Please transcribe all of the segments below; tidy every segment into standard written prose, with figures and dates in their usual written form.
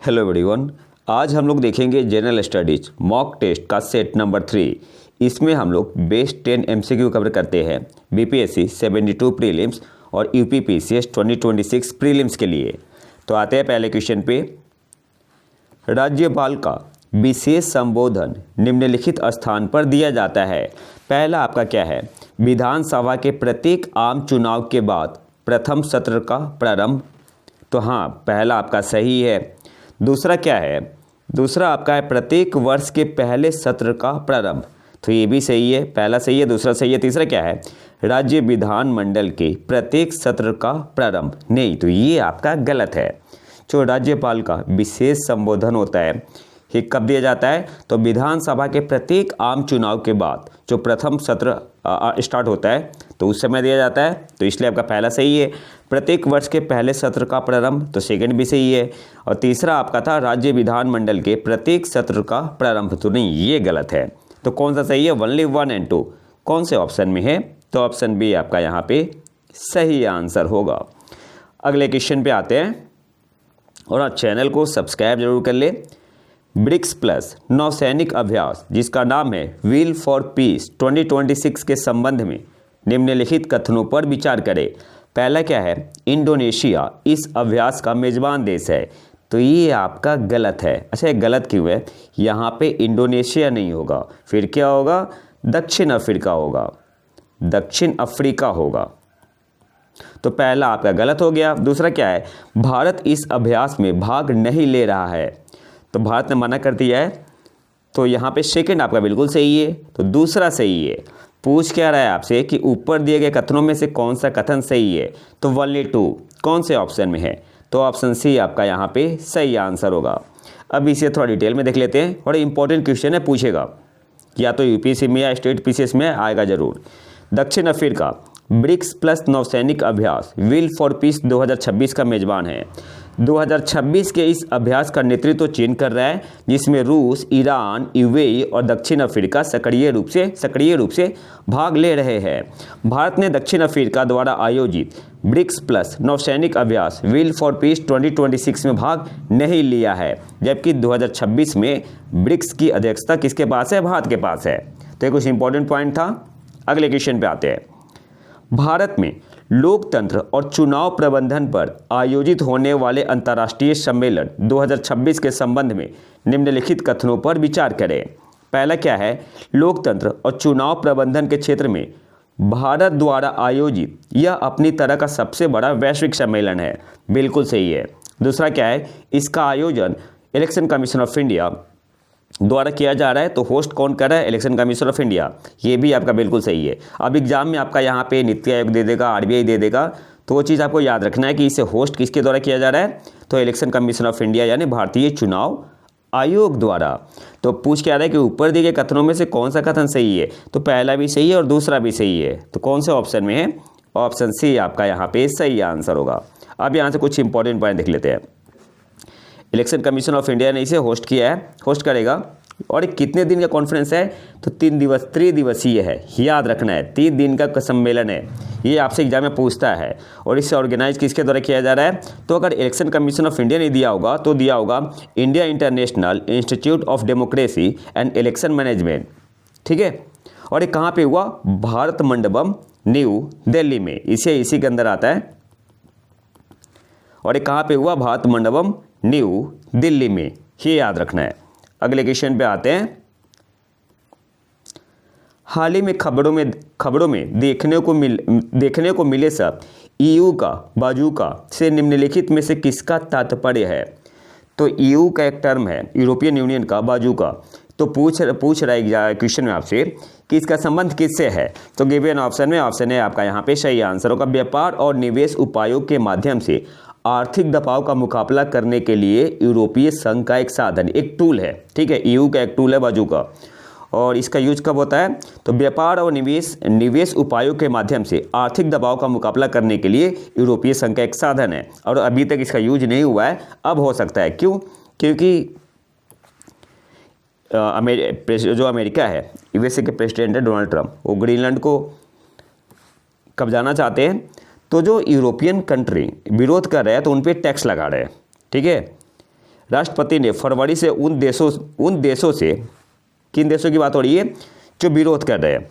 Hello everyone. आज हम लोग देखेंगे जनरल स्टडीज मॉक टेस्ट का सेट नंबर 3। इसमें हम लोग बेस्ट 10 एमसीक्यू कवर करते हैं बीपीएससी 72 प्रीलिम्स और यूपीपीसीएस 2026 प्रीलिम्स के लिए। तो आते हैं पहले क्वेश्चन पे। राज्यपाल का विशेष संबोधन निम्नलिखित स्थान पर दिया जाता है। पहला आपका क्या है? विधानसभा के प्रत्येक आम चुनाव के बाद प्रथम सत्र का प्रारंभ। तो हाँ, पहला आपका सही है। दूसरा क्या है? दूसरा आपका है प्रत्येक वर्ष के पहले सत्र का प्रारंभ। तो ये भी सही है, पहला सही है, दूसरा सही है। तीसरा क्या है? राज्य विधानमंडल के प्रत्येक सत्र का प्रारंभ। नहीं, तो ये आपका गलत है। जो राज्यपाल का विशेष संबोधन होता है ये कब दिया जाता है? तो विधानसभा के प्रत्येक आम चुनाव के बाद जो प्रथम सत्र स्टार्ट होता है तो उस समय दिया जाता है। तो इसलिए आपका पहला सही है। प्रत्येक वर्ष के पहले सत्र का प्रारंभ, तो सेकंड भी सही है। और तीसरा आपका था राज्य विधानमंडल के प्रत्येक सत्र का प्रारंभ। तो नहीं, ये गलत है। तो कौन सा सही है? ओनली 1 और 2 कौन से ऑप्शन में है? तो ऑप्शन बी आपका यहाँ पे सही आंसर होगा। अगले क्वेश्चन पे आते हैं और चैनल को सब्सक्राइब जरूर कर ले। ब्रिक्स प्लस नौसैनिक अभ्यास जिसका नाम है व्हील फॉर पीस 2026 के संबंध में निम्नलिखित कथनों पर विचार करें। पहला क्या है? इंडोनेशिया इस अभ्यास का मेजबान देश है। तो ये आपका गलत है। अच्छा, ये गलत क्यों है? यहाँ पे इंडोनेशिया नहीं होगा, फिर क्या होगा? दक्षिण अफ्रीका होगा, दक्षिण अफ्रीका होगा। तो पहला आपका गलत हो गया। दूसरा क्या है? भारत इस अभ्यास में भाग नहीं ले रहा है। तो भारत ने मना कर दिया है। तो यहाँ पे सेकंड आपका बिल्कुल सही है, तो दूसरा सही है। पूछ क्या रहा है आपसे कि ऊपर दिए गए कथनों में से कौन सा कथन सही है? तो ओनली 2 कौन से ऑप्शन में है? तो ऑप्शन सी आपका यहाँ पे सही आंसर होगा। अब इसे थोड़ा डिटेल में देख लेते हैं। बड़ा इंपॉर्टेंट क्वेश्चन है, पूछेगा या तो यूपीएससी में या स्टेट पीसीएस में आएगा जरूर। दक्षिण अफ्रीका ब्रिक्स प्लस नौसैनिक अभ्यास व्हील फॉर पीस 2026 का मेजबान है। 2026 के इस अभ्यास का नेतृत्व चीन कर रहा है, जिसमें रूस, ईरान, यूएई और दक्षिण अफ्रीका सक्रिय रूप से भाग ले रहे हैं। भारत ने दक्षिण अफ्रीका द्वारा आयोजित ब्रिक्स प्लस नौसैनिक अभ्यास व्हील फॉर पीस 2026 में भाग नहीं लिया है, जबकि 2026 में ब्रिक्स की अध्यक्षता किसके पास है? भारत के पास है। तो ये कुछ इंपॉर्टेंट पॉइंट था। अगले क्वेश्चन पे आते हैं। भारत में लोकतंत्र और चुनाव प्रबंधन पर आयोजित होने वाले अंतर्राष्ट्रीय सम्मेलन 2026 के संबंध में निम्नलिखित कथनों पर विचार करें। पहला क्या है? लोकतंत्र और चुनाव प्रबंधन के क्षेत्र में भारत द्वारा आयोजित यह अपनी तरह का सबसे बड़ा वैश्विक सम्मेलन है। बिल्कुल सही है। दूसरा क्या है? इसका आयोजन इलेक्शन कमीशन ऑफ इंडिया द्वारा किया जा रहा है। तो होस्ट कौन कर रहा है? Election commission of India. ये भी आपका बिल्कुल सही है। अब एग्जाम में आपका यहाँ पे नीति आयोग दे देगा, आरबीआई दे देगा, तो वो चीज़ आपको याद रखना है कि इसे होस्ट किसके द्वारा किया जा रहा है? तो इलेक्शन कमीशन ऑफ इंडिया यानी भारतीय चुनाव आयोग द्वारा। तो पूछ क्या रहा है कि ऊपर दिए गए कथनों में से कौन सा कथन सही है? तो पहला भी सही है और दूसरा भी सही है। तो कौन से ऑप्शन में है? ऑप्शन सी आपका यहाँ पे सही आंसर होगा। अब यहाँ से कुछ इंपॉर्टेंट पॉइंट देख लेते हैं। इलेक्शन कमीशन ऑफ इंडिया ने इसे होस्ट किया है, होस्ट करेगा। और कितने दिन का कॉन्फ्रेंस है? तो 3 त्रिदिवसीय है, याद रखना है। 3 दिन का सम्मेलन है। ये आपसे एग्जाम में पूछता है। और इसे ऑर्गेनाइज किसके द्वारा किया जा रहा है? तो अगर इलेक्शन कमीशन ऑफ इंडिया ने दिया होगा तो दिया होगा India international institute of democracy and election management. ठीक है। और ये कहाँ पे हुआ? भारत मंडपम, न्यू दिल्ली में। इसी के अंदर आता है। और ये कहाँ पे हुआ? भारत मंडपम, न्यू दिल्ली में। ये याद रखना है। अगले क्वेश्चन पे आते हैं। हाल ही में खबरों में देखने को मिले सब ईयू का बाजूका से निम्नलिखित में से किसका तात्पर्य है? तो ईयू का एक टर्म है, यूरोपियन यूनियन का बाजूका। तो पूछ रहा है क्वेश्चन में आपसे कि इसका संबंध किससे है? तो गिवन ऑप्शन में ऑप्शन है आपका यहाँ पे सही आंसर होगा। व्यापार और निवेश उपायों के माध्यम से आर्थिक दबाव का मुकाबला करने के लिए यूरोपीय संघ का एक साधन, एक टूल है। ठीक है, ईयू का एक टूल है बाजूका। और इसका यूज कब होता है? तो व्यापार और निवेश उपायों के माध्यम से आर्थिक दबाव का मुकाबला करने के लिए यूरोपीय संघ का एक साधन है। और अभी तक इसका यूज नहीं हुआ है, अब हो सकता है। क्यों? क्योंकि जो अमेरिका है, यूएसए के प्रेसिडेंट है डोनाल्ड ट्रंप, वो ग्रीनलैंड को कब्जाना चाहते हैं। तो जो यूरोपियन कंट्री विरोध कर रहे हैं तो उन पर टैक्स लगा रहे हैं। ठीक है। राष्ट्रपति ने फरवरी से उन देशों से, किन देशों की बात हो रही है, जो विरोध कर रहे हैं,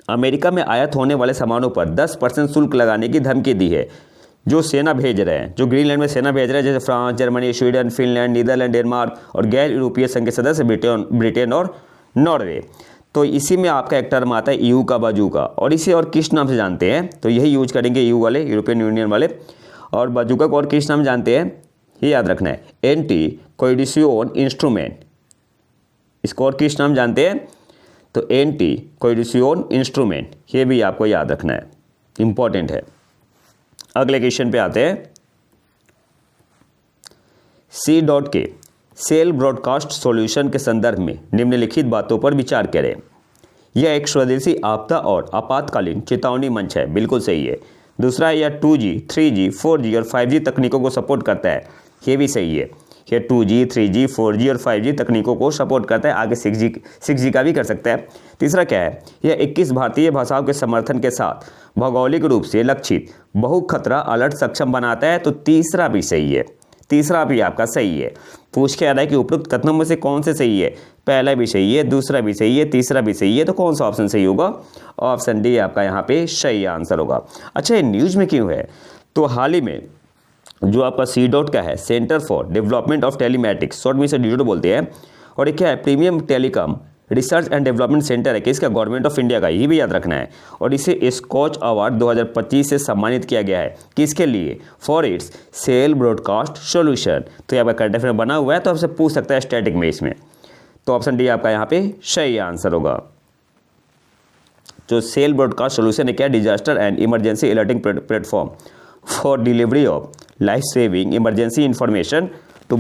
अमेरिका में आयात होने वाले सामानों पर 10% शुल्क लगाने की धमकी दी है। जो सेना भेज रहे हैं, जो ग्रीनलैंड में सेना भेज रहे हैं, जैसे France, Germany, Sweden, Finland, Netherland, Denmark और गैर यूरोपीय संघ के सदस्य ब्रिटेन और नॉर्वे। तो इसी में आपका एक टर्म आता है ईयू का, बाजूका, और इसे और किस नाम से जानते हैं, तो यही यूज करेंगे ईयू वाले, यूरोपियन यूनियन वाले। और बाजूका को और किस नाम जानते हैं, ये याद रखना है, एंटी कोएडिशन इंस्ट्रूमेंट। इसको और किस नाम जानते हैं, तो एंटी कोएडिशन इंस्ट्रूमेंट, ये भी आपको याद रखना है, इंपॉर्टेंट है। अगले क्वेश्चन पे आते हैं। C.K सेल ब्रॉडकास्ट सॉल्यूशन के संदर्भ में निम्नलिखित बातों पर विचार करें। यह एक स्वदेशी आपदा और आपातकालीन चेतावनी मंच है, बिल्कुल सही है। दूसरा है यह 2G, 3G, 4G और 5G तकनीकों को सपोर्ट करता है, ये भी सही है। यह 2G, 3G, 4G और 5G तकनीकों को सपोर्ट करता है, आगे 6G का भी कर सकता है। तीसरा क्या है, यह 21 भारतीय भाषाओं के समर्थन के साथ भौगोलिक रूप से लक्षित बहु खतरा अलर्ट सक्षम बनाता है, तो तीसरा भी सही है, तीसरा भी आपका सही है। पूछ के आ रहा है कि उपरोक्त कथनों में से कौन से सही है, पहला भी सही है, दूसरा भी सही है, तीसरा भी सही है, तो कौन सा ऑप्शन सही होगा, ऑप्शन डी आपका यहाँ पे सही आंसर होगा। अच्छा, ये न्यूज़ में क्यों है, तो हाल ही में जो आपका C.K का है, centre for development of telematics, short में इसे DOT बोलते हैं, और ये क्या है, premium telecom research and development centre है, किसका, गवर्नमेंट ऑफ इंडिया का, ये भी याद रखना है। और इसे स्कॉच अवार्ड 2025 से सम्मानित किया गया है, किसके लिए, for its cell broadcast solution. तो ये आपका करंट अफेयर बना हुआ है, तो आपसे पूछ सकता है स्टैटिक में इसमें, तो ऑप्शन डी आपका यहाँ पे सही आंसर होगा। जो सेल ब्रॉडकास्ट सॉल्यूशन है क्या, disaster and emergency alerting platform for delivery of life saving emergency information to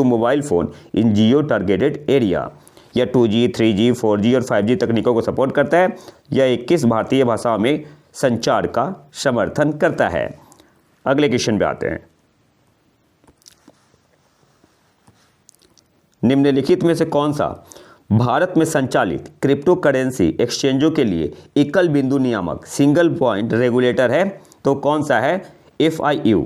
mobile phone in geo targeted area. यह 2G, 3G, 4G और 5G तकनीकों को सपोर्ट करता है। यह 21 भारतीय भाषाओं में संचार का समर्थन करता है। अगले क्वेश्चन पे आते हैं। निम्नलिखित में से कौन सा भारत में संचालित क्रिप्टो करेंसी एक्सचेंजों के लिए एकल बिंदु नियामक सिंगल पॉइंट रेगुलेटर है, तो कौन सा है, FIU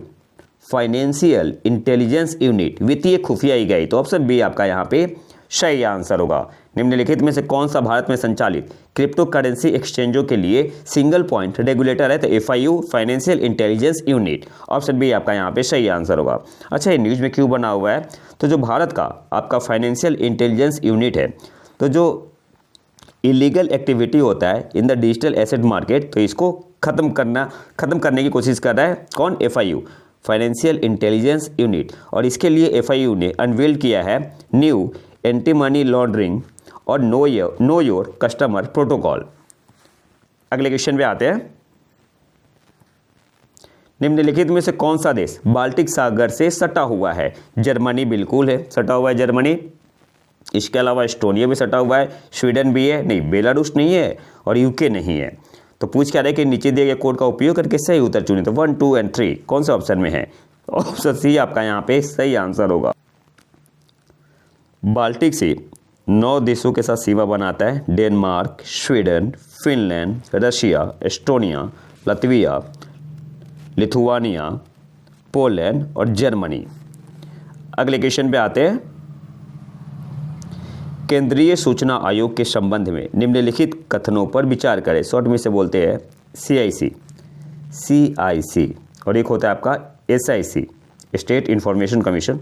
फाइनेंशियल इंटेलिजेंस यूनिट, वित्तीय खुफिया इकाई, तो ऑप्शन बी आपका यहाँ पे सही आंसर होगा। निम्नलिखित में से कौन सा भारत में संचालित क्रिप्टो करेंसी एक्सचेंजों के लिए सिंगल पॉइंट रेगुलेटर है, तो FIU financial intelligence unit, option B आपका यहाँ पे सही आंसर होगा। अच्छा, ये न्यूज़ में क्यों बना हुआ है, तो जो भारत का आपका फाइनेंशियल इंटेलिजेंस यूनिट है, तो जो इलीगल एक्टिविटी होता है in the digital asset market, तो इसको खत्म करने की कोशिश कर रहा है कौन, FIU फाइनेंशियल इंटेलिजेंस यूनिट। और इसके लिए FIU ने अनवील किया है न्यू एंटी मनी लॉन्ड्रिंग और नो योर कस्टमर प्रोटोकॉल। अगले क्वेश्चन पे आते हैं। निम्नलिखित में से कौन सा देश बाल्टिक सागर से सटा हुआ है, जर्मनी बिल्कुल है, सटा हुआ है जर्मनी। इसके अलावा एस्टोनिया भी सटा हुआ है, स्वीडन भी है, नहीं बेलारूस नहीं है, और UK नहीं है। तो पूछ क्या रहे कि नीचे दिए गए कोड का उपयोग करके सही उत्तर चुने, तो 1, 2 और 3 कौन से ऑप्शन में है, ऑप्शन सी आपका यहाँ पे सही आंसर होगा। बाल्टिक सी 9 देशों के साथ सीमा बनाता है, Denmark, Sweden, Finland, Russia, Estonia, लतविया, Lithuania, Poland और जर्मनी। अगले क्वेश्चन पे आते हैं। केंद्रीय सूचना आयोग के संबंध में निम्नलिखित कथनों पर विचार करें, शॉर्ट में से बोलते हैं CIC, और एक होता है आपका SIC स्टेट इंफॉर्मेशन कमीशन।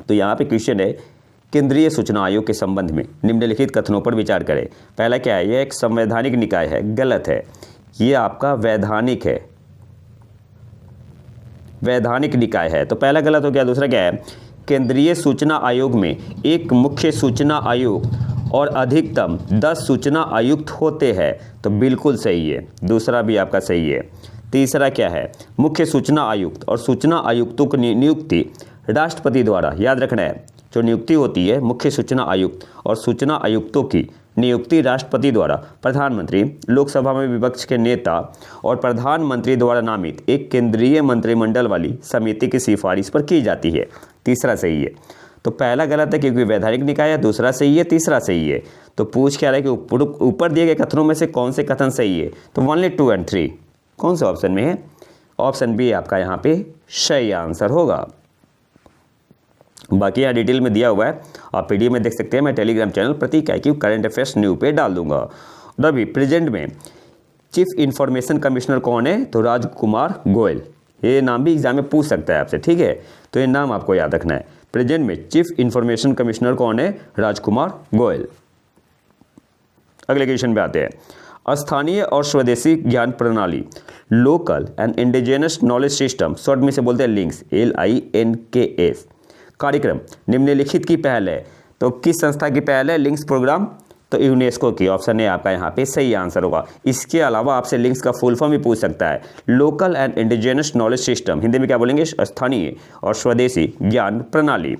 तो यहाँ पे क्वेश्चन है केंद्रीय सूचना आयोग के संबंध में निम्नलिखित कथनों पर विचार करें। पहला क्या है, यह एक संवैधानिक निकाय है, गलत है, ये आपका वैधानिक है, वैधानिक निकाय है, तो पहला गलत हो गया। दूसरा क्या है, केंद्रीय सूचना आयोग में एक मुख्य सूचना आयुक्त और अधिकतम 10 सूचना आयुक्त होते हैं, तो बिल्कुल सही है, दूसरा भी आपका सही है। तीसरा क्या है, मुख्य सूचना आयुक्त और सूचना आयुक्तों की नियुक्ति राष्ट्रपति द्वारा, याद रखना है, जो नियुक्ति होती है मुख्य सूचना आयुक्त और सूचना आयुक्तों की नियुक्ति राष्ट्रपति द्वारा प्रधानमंत्री, लोकसभा में विपक्ष के नेता और प्रधानमंत्री द्वारा नामित एक केंद्रीय मंत्रिमंडल वाली समिति की सिफारिश पर की जाती है। तीसरा सही है, तो पहला गलत है क्योंकि वैधानिक निकाय है, दूसरा सही है, तीसरा सही है। तो पूछ क्या रहा है कि ऊपर दिए गए कथनों में से कौन से कथन सही है, तो ओनली 2 और 3 कौन से ऑप्शन में है, ऑप्शन बी आपका यहाँ पे सही आंसर होगा। बाकी यहाँ डिटेल में दिया हुआ है, आप पीडीएफ में देख सकते हैं। मैं टेलीग्राम चैनल प्रतीक IQ करंट अफेयर्स न्यू पे डाल दूंगा। और अभी प्रेजेंट में चीफ इंफॉर्मेशन कमिश्नर कौन है? तो राजकुमार गोयल। ये नाम भी एग्जाम में पूछ सकता है आपसे, ठीक है, तो ये नाम आपको याद रखना है। प्रेजेंट में चीफ इंफॉर्मेशन कमिश्नर कौन है? राजकुमार गोयल। अगले क्वेश्चन पे आते हैं। स्थानीय और स्वदेशी ज्ञान प्रणाली, local and indigenous knowledge system, short में से बोलते हैं लिंक्स, LINKS, कार्यक्रम निम्नलिखित की पहल है। तो किस संस्था की पहल है? लिंक्स प्रोग्राम, तो यूनेस्को की। ऑप्शन है आपका यहाँ पे सही आंसर होगा। इसके अलावा आपसे लिंक्स का फुल फॉर्म भी पूछ सकता है। Local and indigenous knowledge system, Hindi में क्या बोलेंगे? स्थानीय और स्वदेशी ज्ञान प्रणाली।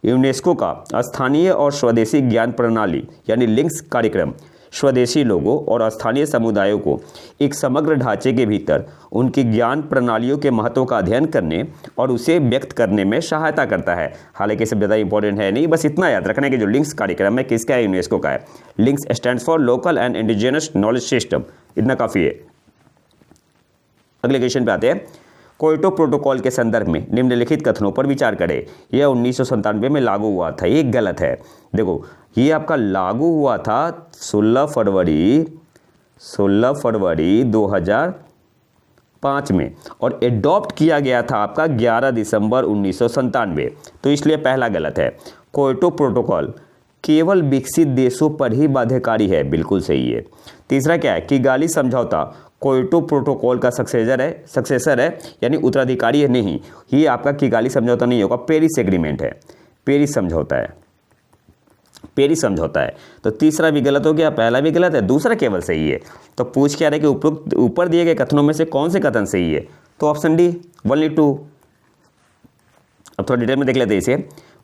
यूनेस्को का स्थानीय और स्वदेशी ज्ञान प्रणाली यानी लिंक्स कार्यक्रम स्वदेशी लोगों और स्थानीय समुदायों को एक समग्र ढांचे के भीतर उनकी ज्ञान प्रणालियों के महत्व का अध्ययन करने और उसे व्यक्त करने में सहायता करता है। हालांकि सब ज़्यादा इंपॉर्टेंट है नहीं, बस इतना याद रखना है कि जो लिंक्स कार्यक्रम है किसका है? यूनेस्को का है। Links stands for local and indigenous knowledge system, इतना काफ़ी है। अगले क्वेश्चन पे आते हैं। क्योटो प्रोटोकॉल के संदर्भ में निम्नलिखित कथनों पर विचार करें। यह 1997 में लागू हुआ था, ये गलत है। देखो, ये आपका लागू हुआ था 16 फरवरी 2005 में और एडॉप्ट किया गया था आपका 11 दिसंबर 1997, तो इसलिए पहला गलत है। क्योटो प्रोटोकॉल केवल विकसित देशों पर ही बाध्यकारी है, बिल्कुल सही है। तीसरा क्या है? किगाली समझौता क्योटो प्रोटोकॉल का सक्सेसर है यानी उत्तराधिकारी है नहीं, ये आपका किगाली समझौता नहीं होगा, पेरिस एग्रीमेंट है, पेरिस समझौता है। तो तीसरा भी गलत हो गया, पहला भी गलत है, दूसरा केवल सही है। तो पूछ क्या रहे कि उपरोक्त ऊपर दिए गए कथनों में से कौन से कथन सही है? तो ऑप्शन डी 1-2। अब थोड़ा डिटेल में देख लेते हैं इसे।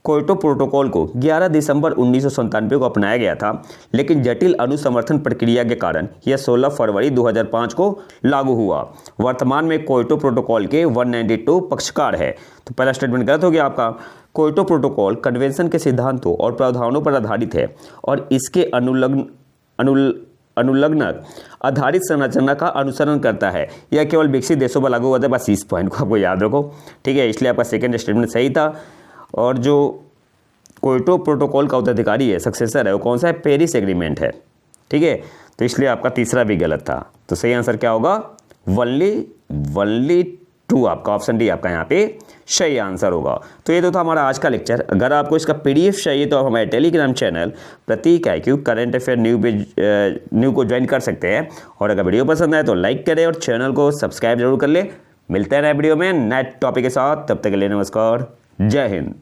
क्योटो प्रोटोकॉल को 11 दिसंबर 1997 को अपनाया गया था, लेकिन जटिल अनुसमर्थन प्रक्रिया के कारण यह 16 फरवरी 2005 को लागू हुआ। वर्तमान में क्योटो प्रोटोकॉल के 192 पक्षकार है। तो पहला स्टेटमेंट गलत हो गया आपका। क्योटो प्रोटोकॉल कन्वेंशन के सिद्धांतों और प्रावधानों पर आधारित है और इसके अनुलग्न आधारित संरचना का अनुसरण करता है। यह केवल विकसित देशों पर लागू होता है, बस इस पॉइंट को आपको याद रखो, ठीक है। इसलिए आपका सेकंड स्टेटमेंट सही था। और जो क्योटो प्रोटोकॉल का उत्तराधिकारी है, सक्सेसर है, वो कौन सा है? पेरिस एग्रीमेंट है, ठीक है। तो इसलिए आपका तीसरा भी गलत था। तो सही आंसर क्या होगा? 1-2, आपका ऑप्शन डी आपका यहाँ पे सही आंसर होगा। तो ये तो था हमारा आज का लेक्चर। अगर आपको इसका PDF चाहिए तो आप हमारे टेलीग्राम चैनल प्रतीक IQ करंट अफेयर न्यू को ज्वाइन कर सकते हैं। और अगर वीडियो पसंद आए तो लाइक करें और चैनल को सब्सक्राइब जरूर कर ले। मिलते हैं नए वीडियो में नए टॉपिक के साथ, तब तक के लिए नमस्कार, जय हिंद।